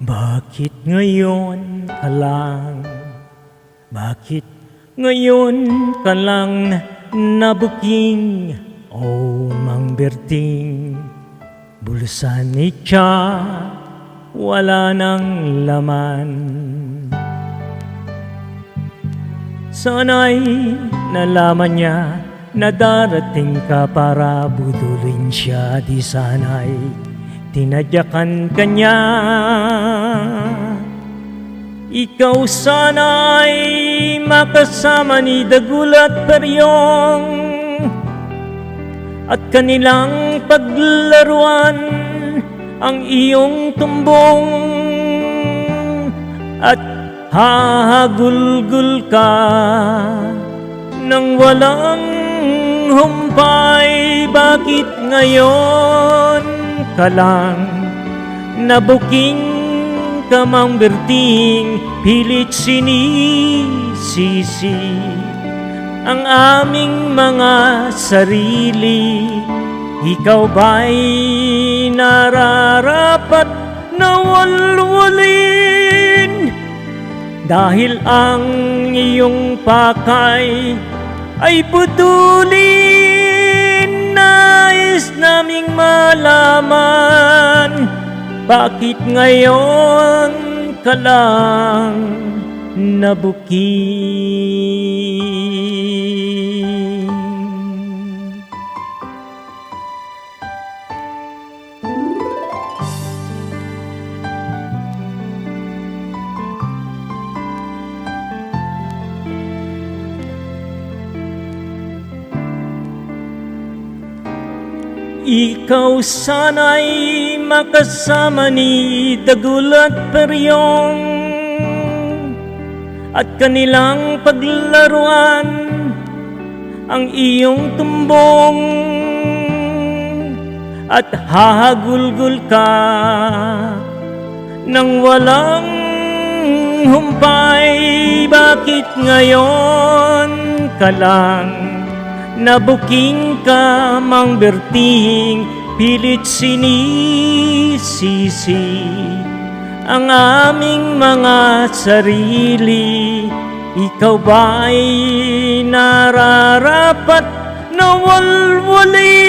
Bakit ngayon ka lang? Bakit ngayon ka lang nabuking? O Mang Berting, bulsa ni Tsa, wala nang laman. Sana'y nalaman niya na darating ka para budulin siya. Di sana'y tinadyakan ka niya. Ikaw sana'y makasama ni Dagul at Peryong at kanilang paglaruan ang iyong tumbong, at hahagulgul ka nang walang humpay. Bakit ngayon ka lang nabuking ka, Mang Berting? Pilit sinisisi ang aming mga sarili. Ikaw ba'y nararapat na walwalin? Dahil ang iyong pakay ay putulin. Nais naming malaman, bakit ngayon ka lang nabuking? Ikaw sana'y makasama ni Dagul at Peryong at kanilang paglaruan ang iyong tumbong, at hahagulgul ka nang walang humpay. Bakit ngayon ka lang nabuking ka, Mang Berting? Pilit sinisisi ang aming mga sarili. Ikaw ba'y nararapat na walwalin?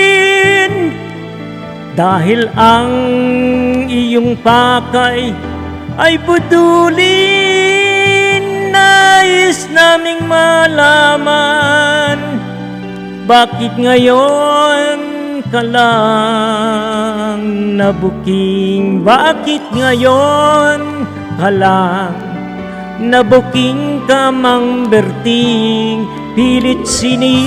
Dahil ang iyong pakay ay budulin. Nais naming malaman, bakit ngayon ka lang nabuking? Bakit ngayon ka lang nabuking ka, Mang Berting? Pilit sinisisi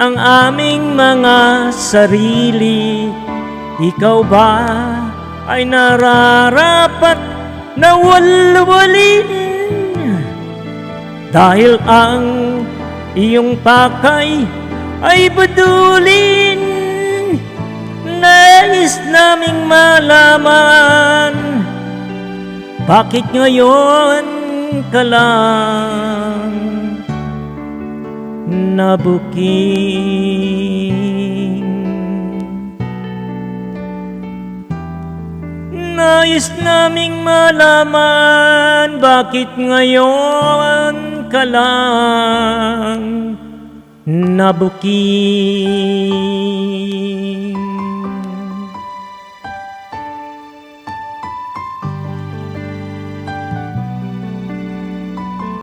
ang aming mga sarili. Ikaw ba ay nararapat na walwalin? Dahil ang iyong pakay ay budulin. Nais naming malaman, bakit ngayon ka lang nabuking? Nais naming malaman, bakit ngayon ka lang nabuking?